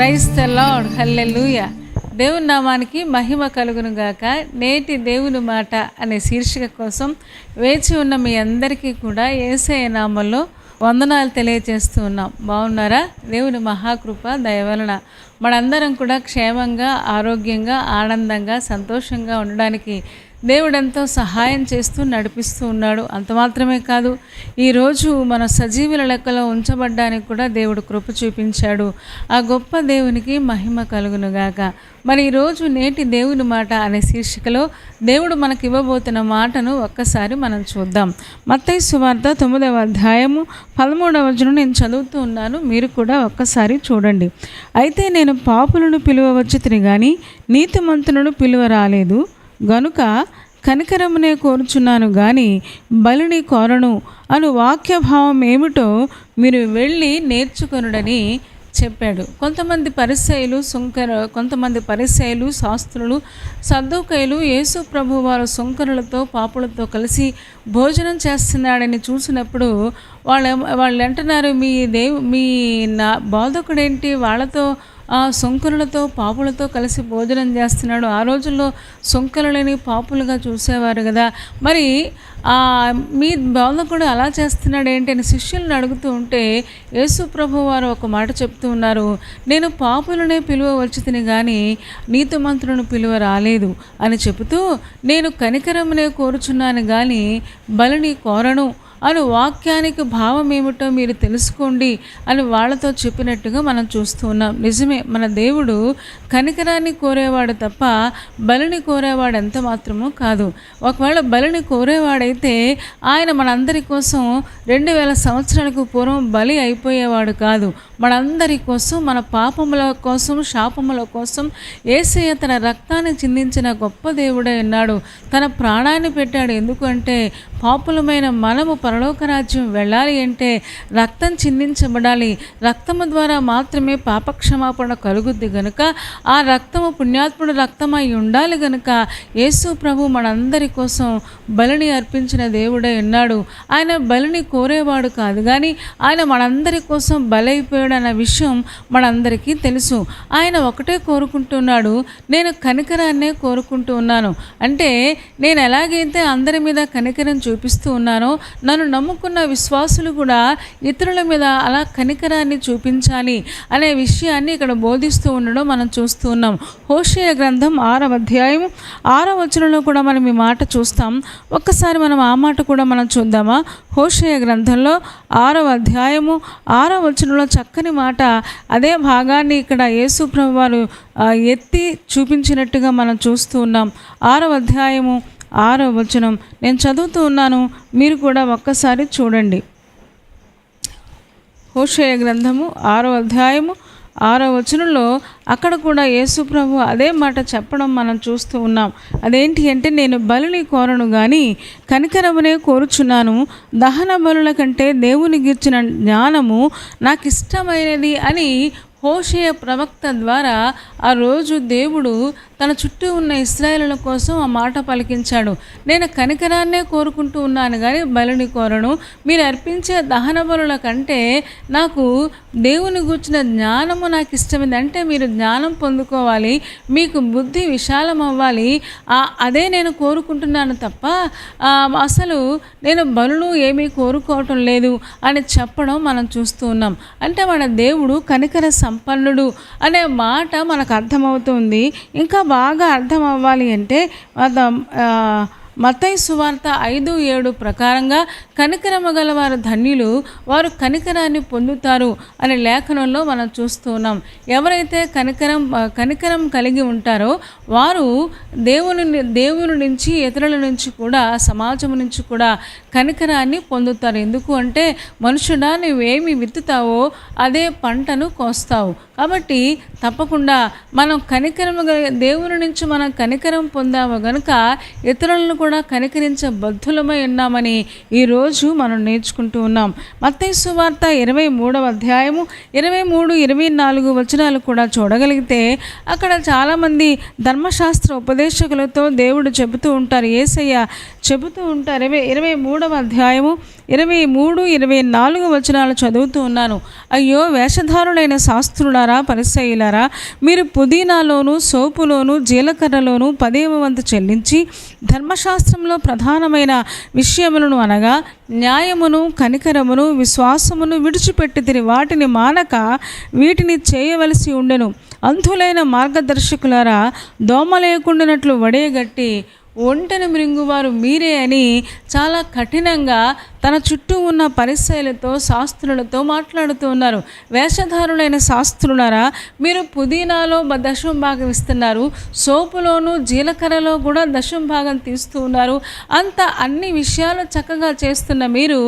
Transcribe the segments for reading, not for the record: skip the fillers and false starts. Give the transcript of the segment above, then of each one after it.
Praise the lord, హల్లెలూయా. దేవుని నామానికి మహిమ కలుగును గాక. నేటి దేవుని మాట అనే శీర్షిక కోసం వేచి ఉన్న మీ అందరికీ కూడా యేసయ్య నామములో వందనాలు తెలియజేస్తూ ఉన్నాం. బాగున్నారా? దేవుని మహాకృప దయ వలన మనందరం కూడా క్షేమంగా, ఆరోగ్యంగా, ఆనందంగా, సంతోషంగా ఉండడానికి దేవుడెంతో సహాయం చేస్తూ నడిపిస్తూ ఉన్నాడు. అంత మాత్రమే కాదు, ఈరోజు మన సజీవుల లెక్కలో ఉంచబడ్డానికి కూడా దేవుడు కృప చూపించాడు. ఆ గొప్ప దేవునికి మహిమ కలుగునుగాక. మరి ఈరోజు నేటి దేవుని మాట అనే శీర్షికలో దేవుడు మనకి ఇవ్వబోతున్న మాటను ఒక్కసారి మనం చూద్దాం. మత్తయి సువార్త 9వ అధ్యాయము 13వ వచనం నేను చదువుతూ ఉన్నాను, మీరు కూడా ఒక్కసారి చూడండి. అయితే నేను పాపులను పిలువవచ్చుతిని గాని నీతిమంతులను పిలువ రాలేదు, గనుక కనికరమునే కోరుచున్నాను గాని బలిని కోరను అను వాక్యభావం ఏమిటో మీరు వెళ్ళి నేర్చుకొనుడని చెప్పాడు. కొంతమంది పరిసయ్యులు శాస్త్రులు సద్దూకయ్యులు యేసు ప్రభు వారు సుంకరులతో పాపులతో కలిసి భోజనం చేస్తున్నాడని చూసినప్పుడు వాళ్ళు అంటున్నారు, మీ నా బోధకుడేంటి వాళ్ళతో సుంకరులతో పాపులతో కలిసి భోజనం చేస్తున్నాడు. ఆ రోజుల్లో సుంకరులని పాపులుగా చూసేవారు కదా, మరి మీ బోధకుడు అలా చేస్తున్నాడు ఏంటి అని శిష్యులను అడుగుతూ ఉంటే యేసు ప్రభు వారు ఒక మాట చెప్తూ ఉన్నారు, నేను పాపులనే పిలువవచ్చుతిని కానీ నీతిమంతులను పిలువ రాలేదు అని చెబుతూ, నేను కనికరమునే కోరుచున్నాను కానీ బలిని కోరను అను వాక్యానికి భావం ఏమిటో మీరు తెలుసుకోండి అని వాళ్ళతో చెప్పినట్టుగా మనం చూస్తూ ఉన్నాం. నిజమే, మన దేవుడు కనికరాన్ని కోరేవాడు తప్ప బలిని కోరేవాడు ఎంత మాత్రమూ కాదు. ఒకవేళ బలిని కోరేవాడైతే ఆయన మనందరి కోసం 2000 సంవత్సరాలకు పూర్వం బలి అయిపోయేవాడు కాదు. మనందరి కోసం, మన పాపముల కోసం, శాపముల కోసం యేసయ్య తన రక్తాన్ని చిందించిన గొప్ప దేవుడే ఉన్నాడు. తన ప్రాణాన్ని పెట్టాడు. ఎందుకంటే పాపులమైన మనము పరలోక రాజ్యం వెళ్ళాలి అంటే రక్తం చిందించబడాలి. రక్తము ద్వారా మాత్రమే పాపక్షమాపణ కలుగుద్ది గనుక ఆ రక్తము పుణ్యాత్ముడు రక్తమై ఉండాలి గనుక యేసు ప్రభు మనందరి కోసం బలిని అర్పించిన దేవుడే ఉన్నాడు. ఆయన బలిని కోరేవాడు కాదు కానీ ఆయన మనందరి కోసం బలైపోయాడు అన్న విషయం మనందరికీ తెలుసు. ఆయన ఒకటే కోరుకుంటున్నాడు, నేను కనికరాన్నే కోరుకుంటూ ఉన్నాను. అంటే నేను ఎలాగైతే అందరి మీద కనికరం చూపిస్తూ ఉన్నానో నన్ను నమ్ముకున్న విశ్వాసులు కూడా ఇతరుల మీద అలా కనికరాన్ని చూపించాలి అనే విషయాన్ని ఇక్కడ బోధిస్తూ ఉండడం మనం చూస్తూ ఉన్నాం. హోషేయ గ్రంథం 6వ అధ్యాయం 6వ వచనంలో కూడా మనం ఈ మాట చూస్తాం. ఒక్కసారి మనం ఆ మాట కూడా మనం చూద్దామా? హోషేయ గ్రంథంలో 6వ అధ్యాయము 6వ వచనంలో చక్కని మాట. అదే భాగాన్ని ఇక్కడ యేసు ప్రభు వారు ఎత్తి చూపించినట్టుగా మనం చూస్తూ ఉన్నాం. 6వ అధ్యాయము 6వ వచనం నేను చదువుతూ ఉన్నాను, మీరు కూడా ఒక్కసారి చూడండి. హోషేయ గ్రంథము 6వ అధ్యాయము 6వ వచనంలో అక్కడ కూడా యేసు ప్రభు అదే మాట చెప్పడం మనం చూస్తూ ఉన్నాం. అదేంటి అంటే, నేను బలిని కోరను కానీ కనికరమునే కోరుచున్నాను, దహన బలుల కంటే దేవుని గూర్చిన జ్ఞానము నాకు ఇష్టమైనది అని హోషేయ ప్రవక్త ద్వారా ఆ రోజు దేవుడు తన చుట్టూ ఉన్న ఇశ్రాయేలుల కోసం ఆ మాట పలికించాడు. నేను కనికరాన్నే కోరుకుంటూ ఉన్నాను కానీ బలిని కోరను. మీరు అర్పించే దహన బలుల కంటే నాకు దేవుని గూర్చిన జ్ఞానము నాకు ఇష్టమైంది. అంటే మీరు జ్ఞానం పొందుకోవాలి, మీకు బుద్ధి విశాలం అవ్వాలి, అదే నేను కోరుకుంటున్నాను తప్ప అసలు నేను బలులు ఏమీ కోరుకోవటం లేదు అని చెప్పడం మనం చూస్తూ ఉన్నాం. అంటే మన దేవుడు కనికర సంపన్నుడు అనే మాట మనకు అర్థమవుతుంది. ఇంకా బాగా అర్థం అవ్వాలి అంటే మత్తయి సువార్త 5:7 ప్రకారంగా కనికరము గల వారు ధన్యులు, వారు కనికరాన్ని పొందుతారు అనే లేఖనంలో మనం చూస్తూ ఉన్నాం. ఎవరైతే కనికరం కలిగి ఉంటారో వారు దేవుని నుంచి, ఇతరుల నుంచి కూడా, సమాజం నుంచి కూడా కనికరాన్ని పొందుతారు. ఎందుకు అంటే, మనుషుడా నువ్వేమి విత్తుతావో అదే పంటను కోస్తావు. కాబట్టి తప్పకుండా మనం దేవుని నుంచి మనం కనికరం పొందాము గనుక ఇతరులను కూడా కనికరించే బద్ధులమై ఉన్నామని ఈరోజు మనం నేర్చుకుంటూ ఉన్నాం. మత్తయి సువార్త 23వ అధ్యాయము 23-24 వచనాలు కూడా చూడగలిగితే అక్కడ చాలామంది ధర్మశాస్త్ర ఉపదేశకులతో దేవుడు చెబుతూ ఉంటారు, యేసయ్య చెబుతూ ఉంటారు. 23వ అధ్యాయము 23-24 వచనాలు చదువుతూ ఉన్నాను. అయ్యో వేషధారులైన శాస్త్రులారా, శాస్త్రులారా, పరిసయ్యులారా, మీరు పుదీనాలోను సోపులోను జీలకర్రలోను 10వ వంతు చెల్లించి ధర్మశాస్త్రంలో ప్రధానమైన విషయములను అనగా న్యాయమును, కనికరమును, విశ్వాసమును విడిచిపెట్టితిరి. వాటిని మానక వీటిని చేయవలసి ఉండెను. అంధులైన మార్గదర్శకులారా, దోమ లేకుండానట్లు వడేగట్టి ఒంటెను మృంగువారు మీరే అని చాలా కఠినంగా తన చుట్టూ ఉన్న పరిసయ్యులతో, శాస్త్రులతో మాట్లాడుతూ ఉన్నారు. వేషధారులైన శాస్త్రులారా, మీరు పుదీనాలో దశమ భాగం ఇస్తున్నారు, సోపులోను జీలకర్రలో కూడా దశమ భాగం తీస్తూ ఉన్నారు. అంత అన్ని విషయాలు చక్కగా చేస్తున్న మీరు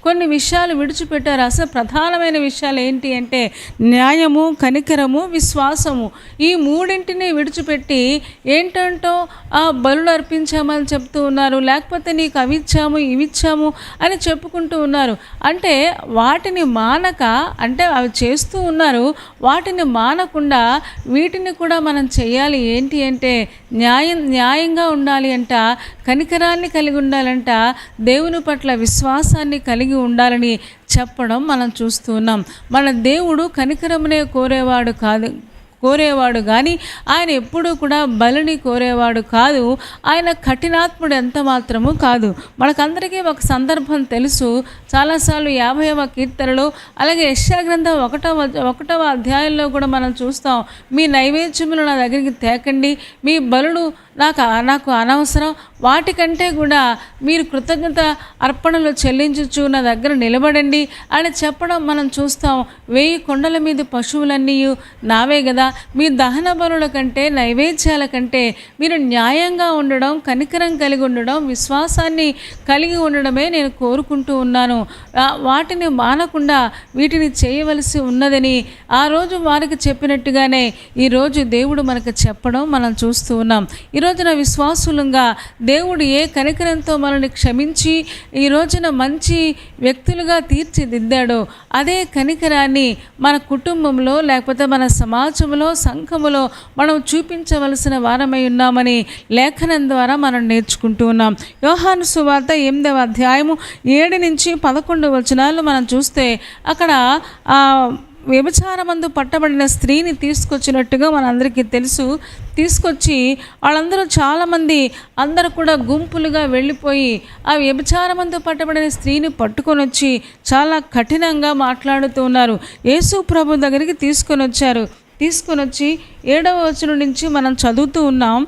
కొన్ని విషయాలు విడిచిపెట్టారు. అసలు ప్రధానమైన విషయాలు ఏంటి అంటే న్యాయము, కనికరము, విశ్వాసము. ఈ మూడింటిని విడిచిపెట్టి ఏంటంటో ఆ బలులు అర్పించామని చెప్తూ ఉన్నారు, లేకపోతే నీకు అవి ఇచ్చాము ఇవి ఇచ్చాము అని చెప్పుకుంటూ ఉన్నారు. అంటే వాటిని మానక, అంటే అవి చేస్తూ ఉన్నారు, వాటిని మానకుండా వీటిని కూడా మనం చేయాలి. ఏంటి అంటే న్యాయంగా ఉండాలి అంట, కనికరాన్ని కలిగి ఉండాలంట, దేవుని పట్ల విశ్వాసాన్ని కలిగి ఉండాలని చెప్పడం మనం చూస్తూ ఉన్నాం. మన దేవుడు కనికరమునే కోరేవాడు కానీ ఆయన ఎప్పుడూ కూడా బలిని కోరేవాడు కాదు. ఆయన కఠినాత్ముడు ఎంత మాత్రము కాదు. మనకందరికీ ఒక సందర్భం తెలుసు. చాలాసార్లు 50వ కీర్తనలో, అలాగే యెషయా గ్రంథం 1వ అధ్యాయంలో కూడా మనం చూస్తాం. మీ నైవేద్యములు నా దగ్గరికి తేకండి, మీ బలులు నాకు అనవసరం, వాటికంటే కూడా మీరు కృతజ్ఞత అర్పణలు చెల్లించుచు నా దగ్గర నిలబడండి అని చెప్పడం మనం చూస్తాం. 1000 కొండల మీద పశువులన్నీ నావే కదా, మీ దహన బలుల కంటే, నైవేద్యాల కంటే మీరు న్యాయంగా ఉండడం, కనికరం కలిగి ఉండడం, విశ్వాసాన్ని కలిగి ఉండడమే నేను కోరుకుంటూ ఉన్నాను. వాటిని మానకుండా వీటిని చేయవలసి ఉన్నదని ఆ రోజు వారికి చెప్పినట్టుగానే ఈరోజు దేవుడు మనకు చెప్పడం మనం చూస్తూ ఉన్నాం. ఈరోజున విశ్వాసులంగా దేవుడు ఏ కనికరంతో మనల్ని క్షమించి ఈ రోజున మంచి వ్యక్తులుగా తీర్చిదిద్దాడో అదే కనికరాన్ని మన కుటుంబంలో, లేకపోతే మన సమాజంలో, సంఘములో మనం చూపించవలసిన వారమై ఉన్నామని లేఖనం ద్వారా మనం నేర్చుకుంటూ ఉన్నాం. యోహాను సువార్త 8వ అధ్యాయము 7 నుంచి 11 వచనాలు మనం చూస్తే అక్కడ వ్యభిచారమందు పట్టబడిన స్త్రీని తీసుకొచ్చినట్టుగా మనందరికీ తెలుసు. తీసుకొచ్చి వాళ్ళందరూ చాలామంది అందరూ కూడా గుంపులుగా వెళ్ళిపోయి ఆ వ్యభిచారమందు పట్టబడిన స్త్రీని పట్టుకొని వచ్చి చాలా కఠినంగా మాట్లాడుతూ ఉన్నారు. యేసు ప్రభు దగ్గరికి తీసుకొని వచ్చి 7వ వచనం నుంచి మనం చదువుతూ ఉన్నాం.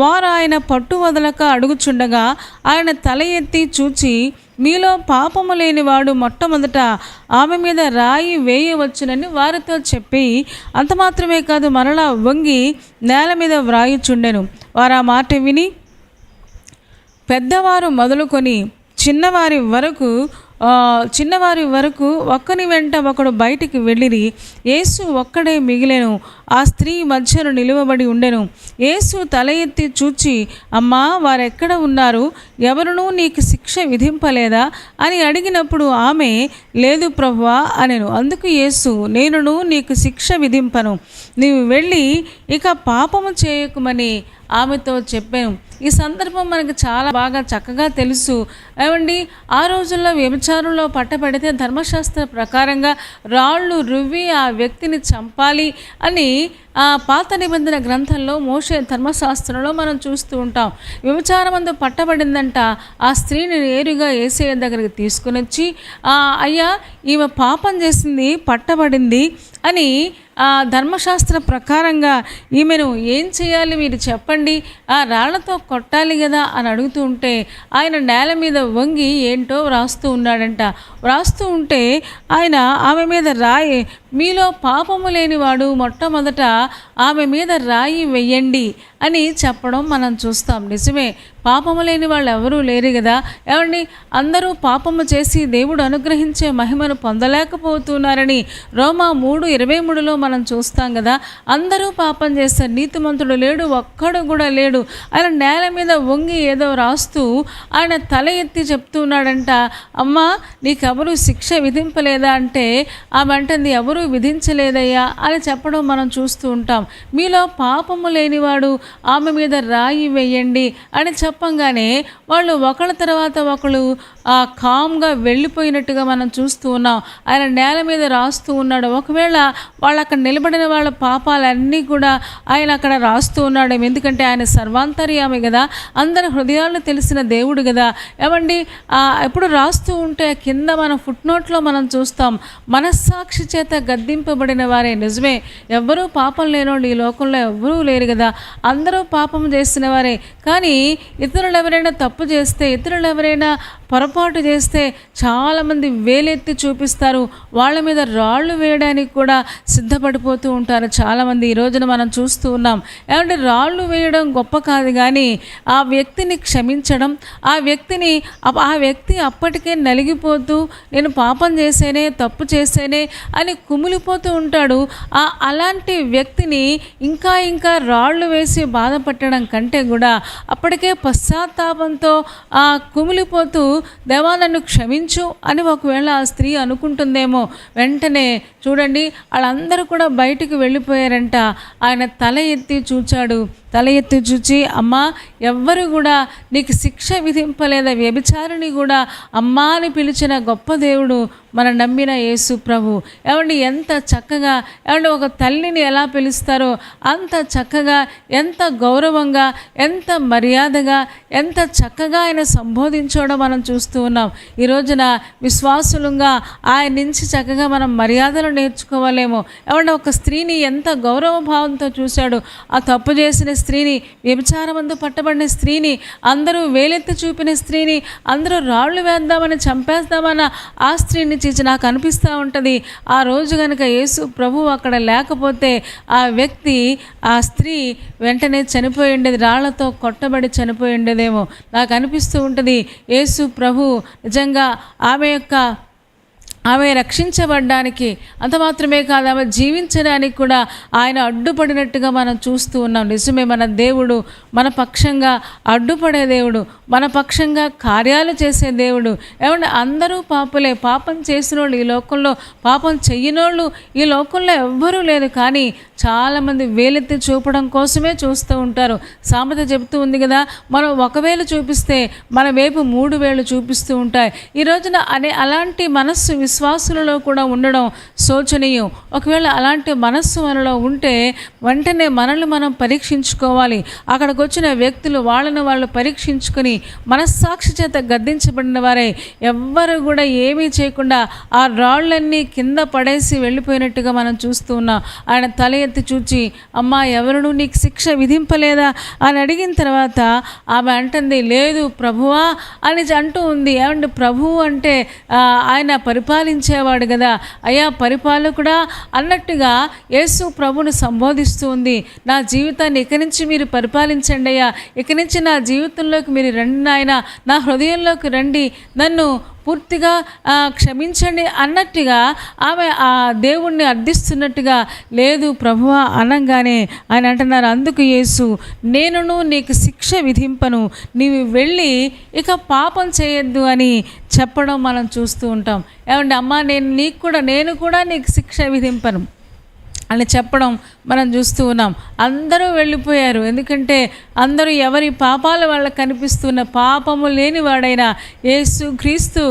వారు ఆయన పట్టు వదలక అడుగుచుండగా ఆయన తల ఎత్తి చూచి, మీలో పాపము లేనివాడు మొట్టమొదట ఆమె మీద రాయి వేయవచ్చునని వారితో చెప్పి, అంత మాత్రమే కాదు, మరలా వంగి నేల మీద వ్రాయుచుండెను. వారు ఆ మాట విని పెద్దవారు మొదలుకొని చిన్నవారి వరకు ఒక్కని వెంట ఒకడు బయటికి వెళ్ళిరి. యేసు ఒక్కడే మిగిలెను. ఆ స్త్రీ మధ్యను నిలువబడి ఉండెను. యేసు తల ఎత్తి చూచి, అమ్మా, వారెక్కడ ఉన్నారు? ఎవరునూ నీకు శిక్ష విధింపలేదా అని అడిగినప్పుడు ఆమె, లేదు ప్రభువా అనెను. అందుకు యేసు, నేనును నీకు శిక్ష విధింపను, నీవు వెళ్ళి ఇక పాపము చేయకుమని ఆమెతో చెప్పాను. ఈ సందర్భం మనకు చాలా బాగా చక్కగా తెలుసు. ఏమండి, ఆ రోజుల్లో వ్యభిచారంలో పట్టబడితే ధర్మశాస్త్ర ప్రకారంగా రాళ్ళు రువ్వి ఆ వ్యక్తిని చంపాలి అని ఆ పాత నిబంధన గ్రంథంలో మోషే ధర్మశాస్త్రంలో మనం చూస్తూ ఉంటాం. వ్యభిచారమందు పట్టబడిందంట. ఆ స్త్రీని నేరుగా యేసయ్య దగ్గరికి తీసుకుని వచ్చి, అయ్యా, ఈమె పాపం చేసింది, పట్టబడింది అని ఆ ధర్మశాస్త్ర ప్రకారంగా ఈమెను ఏం చేయాలి మీరు చెప్పండి, ఆ రాళ్లతో కొట్టాలి కదా అని అడుగుతూ ఉంటే ఆయన నేల మీద వంగి ఏంటో వ్రాస్తూ ఉన్నాడంట. వ్రాస్తూ ఉంటే ఆయన ఆమె మీద రాయి, మీలో పాపము లేనివాడు మొట్టమొదట ఆమె మీద రాయి వెయ్యండి అని చెప్పడం మనం చూస్తాం. నిజమే, పాపము లేని వాళ్ళు ఎవరూ లేరు కదా. ఏమండి, అందరూ పాపము చేసి దేవుడు అనుగ్రహించే మహిమను పొందలేకపోతున్నారని రోమా 3:23లో మనం చూస్తాం కదా. అందరూ పాపం చేస్తారు, నీతిమంతుడు లేడు, ఒక్కడు కూడా లేడు. ఆయన నేల మీద వంగి ఏదో రాస్తూ ఆయన తల ఎత్తి చెప్తున్నాడంట, అమ్మా, నీకెవరు శిక్ష విధింపలేదా అంటే ఆమె అంటుంది, ఎవరూ విధించలేదయ్యా అని చెప్పడం మనం చూస్తూ ఉంటాం. మీలో పాపము లేనివాడు ఆమె మీద రాయి వేయండి అని చెప్పంగానే వాళ్ళు ఒకళ్ళ తర్వాత ఒకళ్ళు కామ్గా వెళ్ళిపోయినట్టుగా మనం చూస్తూ ఉన్నాం. ఆయన నేల మీద రాస్తూ ఉన్నాడు. ఒకవేళ వాళ్ళు అక్కడ నిలబడిన వాళ్ళ పాపాలన్నీ కూడా ఆయన అక్కడ రాస్తూ ఉన్నాడు. ఎందుకంటే ఆయన సర్వాంతర్యామి కదా, అందరి హృదయాలను తెలిసిన దేవుడు కదా. ఏమండి, ఎప్పుడు రాస్తూ ఉంటే కింద మనం ఫుట్ నోట్లో మనం చూస్తాం, మనస్సాక్షి చేత గద్దింపబడిన వారే. నిజమే, ఎవ్వరూ పాపం లేనోళ్ళు ఈ లోకంలో ఎవ్వరూ లేరు కదా, అందరూ పాపం చేసిన వారే. కానీ ఇతరులు ఎవరైనా తప్పు చేస్తే, ఇతరులు ఎవరైనా పొరపాటు చేస్తే చాలామంది వేలెత్తి చూపిస్తారు, వాళ్ళ మీద రాళ్ళు వేయడానికి కూడా సిద్ధపడిపోతూ ఉంటారు చాలామంది. ఈ రోజున మనం చూస్తూ ఉన్నాం. ఏమంటే రాళ్ళు వేయడం గొప్ప కాదు, కానీ ఆ వ్యక్తిని క్షమించడం, ఆ వ్యక్తి అప్పటికే నలిగిపోతూ నేను పాపం చేసేనే, తప్పు చేసేనే అని కుమిలిపోతూ ఉంటాడు. అలాంటి వ్యక్తిని ఇంకా రాళ్ళు వేసి బాధపట్టడం కంటే కూడా అప్పటికే పశ్చాత్తాపంతో కుమిలిపోతూ దేవా నన్ను క్షమించు అని ఒకవేళ ఆ స్త్రీ అనుకుంటుందేమో, వెంటనే చూడండి వాళ్ళందరూ కూడా బయటికి వెళ్ళిపోయారంట. ఆయన తల ఎత్తి చూచాడు. తల ఎత్తి చూచి, అమ్మా ఎవ్వరు కూడా నీకు శిక్ష విధింపలేదా? వ్యభిచారిని కూడా అమ్మా అని పిలిచిన గొప్ప దేవుడు మనం నమ్మిన యేసు ప్రభు. ఏమండి, ఎంత చక్కగా, ఏమంటే ఒక తల్లిని ఎలా పిలుస్తారో అంత చక్కగా, ఎంత గౌరవంగా, ఎంత మర్యాదగా, ఎంత చక్కగా ఆయన సంబోధించడం మనం చూస్తూ ఉన్నాం. ఈ రోజున విశ్వాసులుగా ఆయన నుంచి చక్కగా మనం మర్యాదలు నేర్చుకోవాలేమో. ఏమంటే ఒక స్త్రీని ఎంత గౌరవ భావంతో చూశాడు. ఆ తప్పు చేసిన స్త్రీని, వ్యభిచారమందు పట్టబడిన స్త్రీని, అందరూ వేలెత్తి చూపిన స్త్రీని, అందరూ రాళ్ళు వేద్దామని చంపేద్దామన్న ఆ స్త్రీని చూసి నాకు అనిపిస్తూ ఉంటుంది, ఆ రోజు కనుక యేసు ప్రభువు అక్కడ లేకపోతే ఆ స్త్రీ వెంటనే చనిపోయి ఉండేది, రాళ్లతో కొట్టబడి చనిపోయి ఉండేదేమో నాకు అనిపిస్తూ ఉంటుంది. యేసు ప్రభు నిజంగా ఆమె రక్షించబడ్డానికి, అంత మాత్రమే కాదు ఆమె జీవించడానికి కూడా ఆయన అడ్డుపడినట్టుగా మనం చూస్తూ ఉన్నాం. నిజమే, మన దేవుడు మన పక్షంగా అడ్డుపడే దేవుడు, మన పక్షంగా కార్యాలు చేసే దేవుడు. ఏమంటే అందరూ పాపులే, పాపం చేసిన వాళ్ళు ఈ లోకంలో, పాపం చెయ్యనోళ్ళు ఈ లోకంలో ఎవ్వరూ లేదు. కానీ చాలామంది వేలెత్తి చూపడం కోసమే చూస్తూ ఉంటారు. సామెత చెబుతూ ఉంది కదా, మనం ఒక వేలు చూపిస్తే మన వైపు 3 వేలు చూపిస్తూ ఉంటాయి. ఈ రోజున అలాంటి మనస్సు విశ్వాసులలో కూడా ఉండడం శోచనీయం. ఒకవేళ అలాంటి మనస్సు మనలో ఉంటే వెంటనే మనల్ని మనం పరీక్షించుకోవాలి. అక్కడికి వచ్చిన వ్యక్తులు వాళ్ళని వాళ్ళు పరీక్షించుకొని మనస్సాక్షి చేత గద్దించబడిన వారే ఎవ్వరు కూడా ఏమీ చేయకుండా ఆ రాళ్ళన్నీ కింద పడేసి వెళ్ళిపోయినట్టుగా మనం చూస్తూ ఉన్నాం. ఆయన తల ఎత్తి చూచి, అమ్మా ఎవరును నీకు శిక్ష విధింపలేదా అని అడిగిన తర్వాత ఆమె అంటుంది, లేదు ప్రభువా అని అంటూ ఉంది. ఏమంటే ప్రభువు అంటే ఆయన పరిపాలించేవాడు కదా, అయ్యా పరిపాలకుడా అన్నట్టుగా యేసు ప్రభుని సంబోధిస్తూ ఉంది. నా జీవితాన్ని ఇక నుంచి మీరు పరిపాలించండి అయ్యా, ఇక నుంచి నా జీవితంలోకి మీరు రండి నాయన, నా హృదయంలోకి రండి, నన్ను పూర్తిగా క్షమించండి అన్నట్టుగా ఆమె ఆ దేవుణ్ణి అర్థిస్తున్నట్టుగా, లేదు ప్రభువా అనగానే ఆయన అంటున్నారు, అందుకు యేసు నేనును నీకు శిక్ష విధింపను, నీవు వెళ్ళి ఇక పాపం చేయొద్దు అని చెప్పడం మనం చూస్తూ ఉంటాం. ఏమంటే అమ్మా నేను కూడా నీకు శిక్ష విధింపను అని చెప్పడం మనం చూస్తూ ఉన్నాం. అందరూ వెళ్ళిపోయారు. ఎందుకంటే అందరూ ఎవరి పాపాలు వాళ్ళకి కనిపిస్తున్న పాపము లేనివాడైన యేసు క్రీస్తు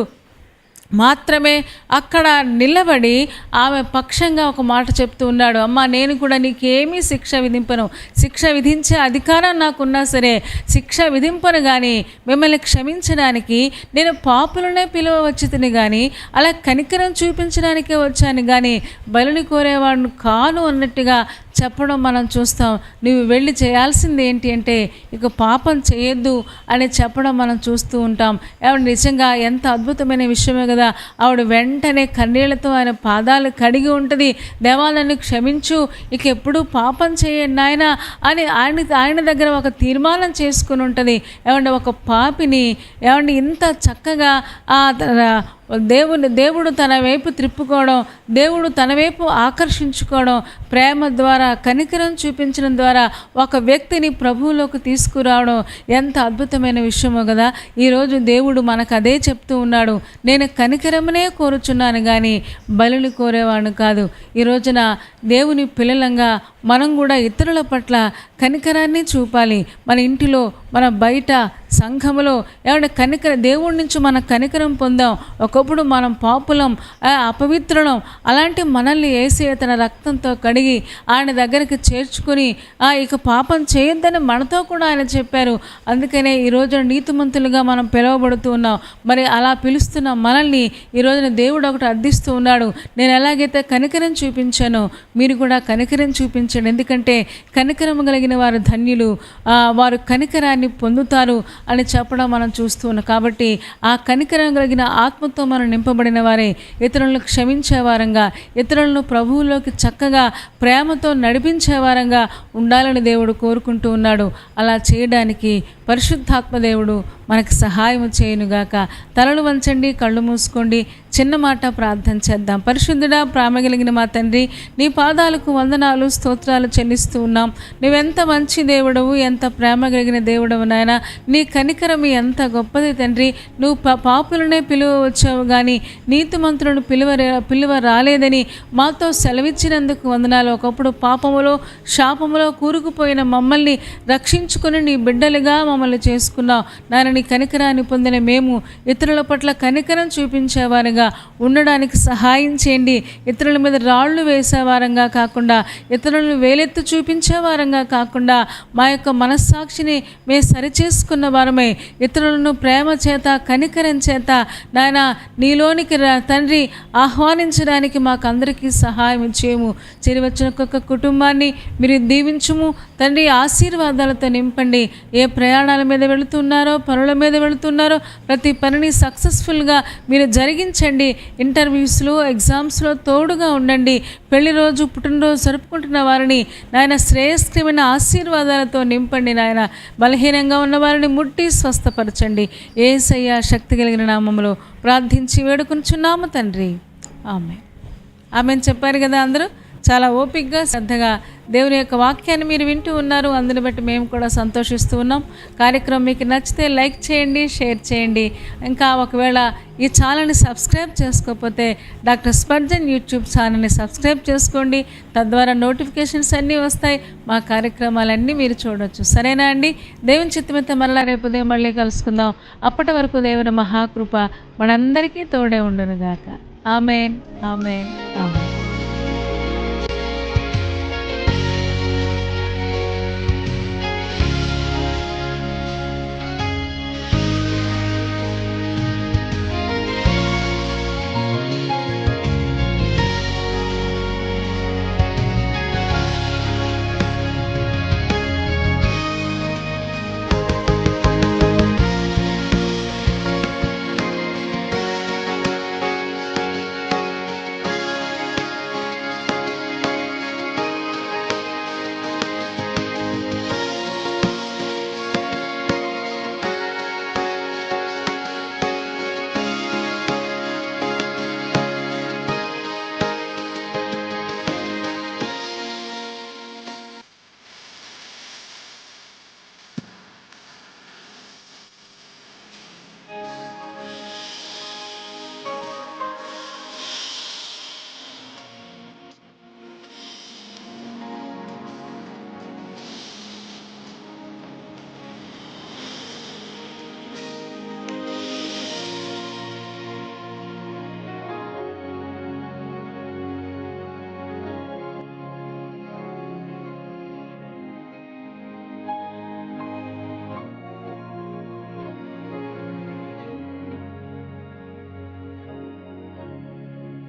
మాత్రమే అక్కడ నిలబడి ఆమె పక్షంగా ఒక మాట చెప్తూ ఉన్నాడు, అమ్మా నేను కూడా నీకేమీ శిక్ష విధింపను, శిక్ష విధించే అధికారం నాకున్నా సరే శిక్ష విధింపను, కానీ మిమ్మల్ని క్షమించడానికి నేను పాపులనే పిలువవచ్చితిని, కానీ అలా కనికరం చూపించడానికే వచ్చాను, కానీ బలిని కోరేవాడిని కాను అన్నట్టుగా చెప్పడం మనం చూస్తాం. నువ్వు వెళ్ళి చేయాల్సింది ఏంటి అంటే ఇక పాపం చేయొద్దు అని చెప్పడం మనం చూస్తూ ఉంటాం. ఆవిడ నిజంగా ఎంత అద్భుతమైన విషయమే కదా. ఆవిడ వెంటనే కన్నీళ్లతో ఆయన పాదాలు కడిగి ఉంటుంది. దేవా నన్ను క్షమించు, ఇక ఎప్పుడూ పాపం చేయండి నాయన అని ఆయన దగ్గర ఒక తీర్మానం చేసుకుని ఉంటుంది. ఏమంటే ఒక పాపిని ఇంత చక్కగా దేవుడు తన వైపు త్రిప్పుకోవడం, దేవుడు తన వైపు ఆకర్షించుకోవడం, ప్రేమ ద్వారా కనికరం చూపించడం ద్వారా ఒక వ్యక్తిని ప్రభువులోకి తీసుకురావడం ఎంత అద్భుతమైన విషయమో కదా. ఈరోజు దేవుడు మనకు అదే చెప్తూ ఉన్నాడు, నేను కనికరమనే కోరుచున్నాను కానీ బలులు కోరేవాడు కాదు. ఈ రోజున దేవుని పిల్లలంగా మనం కూడా ఇతరుల పట్ల కనికరాన్ని చూపాలి. మన ఇంటిలో, మన బయట, సంఘములో ఏమంటే దేవుడి నుంచి మనం కనికరం పొందాం. ఒకప్పుడు మనం పాపులం, అపవిత్రులం. అలాంటి మనల్ని యేసయ్య తన రక్తంతో కడిగి ఆయన దగ్గరికి చేర్చుకుని ఇక పాపం చేయొద్దని మనతో కూడా ఆయన చెప్పారు. అందుకనే ఈరోజు నీతిమంతులుగా మనం పిలువబడుతూ ఉన్నాం. మరి అలా పిలుస్తున్న మనల్ని ఈరోజున దేవుడు ఒకటి అర్థిస్తూ ఉన్నాడు. నేను ఎలాగైతే కనికరం చూపించానో మీరు కూడా కనికరం చూపించండి. ఎందుకంటే కనికరం కలిగిన వారు ధన్యులు, వారు కనికరాన్ని పొందుతారు అని చెప్పడం మనం చూస్తూ ఉన్నాం. కాబట్టి ఆ కనికరం కలిగిన ఆత్మతో మనం నింపబడిన వారే ఇతరులను క్షమించే వారంగా, ఇతరులను ప్రభువులోకి చక్కగా ప్రేమతో నడిపించే వారంగా ఉండాలని దేవుడు కోరుకుంటూ ఉన్నాడు. అలా చేయడానికి పరిశుద్ధాత్మ దేవుడు మనకు సహాయం చేయనుగాక. తలలు వంచండి, కళ్ళు మూసుకోండి, చిన్న మాట ప్రార్థన చేద్దాం. పరిశుద్ధుడా, ప్రేమ కలిగిన మా తండ్రి, నీ పాదాలకు వందనాలు, స్తోత్రాలు చెల్లిస్తూ ఉన్నాం. నువ్వెంత మంచి దేవుడవు, ఎంత ప్రేమ కలిగిన దేవుడవు నాయన. నీ కనికరం ఎంత గొప్పది తండ్రి. నువ్వు పాపులనే పిలువ వచ్చావు కానీ నీతిమంతులను పిలువ రాలేదని మాతో సెలవిచ్చినందుకు వందనాలు. ఒకప్పుడు పాపములో, శాపములో కూరుకుపోయిన మమ్మల్ని రక్షించుకుని నీ బిడ్డలుగా మమ్మల్ని చేసుకున్నావు నాయన. నీ కనికరాన్ని పొందిన మేము ఇతరుల పట్ల కనికరం చూపించేవారుగా ఉండడానికి సహాయం చేయండి. ఇతరుల మీద రాళ్ళు వేసేవారంగా కాకుండా, ఇతరులను వేలెత్తి చూపించేవారంగా కాకుండా, మా యొక్క మనస్సాక్షిని మేము సరిచేసుకున్న వారమై ఇతరులను ప్రేమ చేత, కనికరం చేత నాయన నీలోనికి తండ్రి ఆహ్వానించడానికి మాకు అందరికీ సహాయం చేయము. చేరివచ్చిన ఒక్కొక్క కుటుంబాన్ని మీరు దీవించుము తండ్రి. ఆశీర్వాదాలతో నింపండి. ఏ ప్రయాణాల మీద వెళుతున్నారో, పనుల మీద వెళుతున్నారో ప్రతి పనిని సక్సెస్ఫుల్గా మీరు జరిగించండి. ఇంటర్వ్యూస్లో, ఎగ్జామ్స్లో తోడుగా ఉండండి. పెళ్లి రోజు, పుట్టినరోజు జరుపుకుంటున్న వారిని నాయన శ్రేయస్కరమైన ఆశీర్వాదాలతో నింపండి నాయన. బలహీనంగా ఉన్న వారిని ముట్టి స్వస్థపరచండి. యేసయ్య శక్తి కలిగిన నామములో ప్రార్థించి వేడుకొనుచున్నాము తండ్రి. ఆమెన్ చెప్పారు కదా. అందరూ చాలా ఓపికగా, శ్రద్ధగా దేవుని యొక్క వాక్యాన్ని మీరు వింటూ ఉన్నారు. అందుని బట్టి మేము కూడా సంతోషిస్తూ ఉన్నాం. కార్యక్రమం మీకు నచ్చితే లైక్ చేయండి, షేర్ చేయండి. ఇంకా ఒకవేళ ఈ ఛానల్ని సబ్స్క్రైబ్ చేసుకోకపోతే డాక్టర్ స్పర్జన్ యూట్యూబ్ ఛానల్ని సబ్స్క్రైబ్ చేసుకోండి. తద్వారా నోటిఫికేషన్స్ అన్నీ వస్తాయి. మా కార్యక్రమాలన్నీ మీరు చూడవచ్చు. సరేనా అండి? దేవుని చిత్తమైతే మరలా రేపు ఉదయం మళ్ళీ కలుసుకుందాం. అప్పటి వరకు దేవుని మహాకృప మనందరికీ తోడే ఉండునుగాక. ఆమేన్, ఆమేన్, ఆమేన్.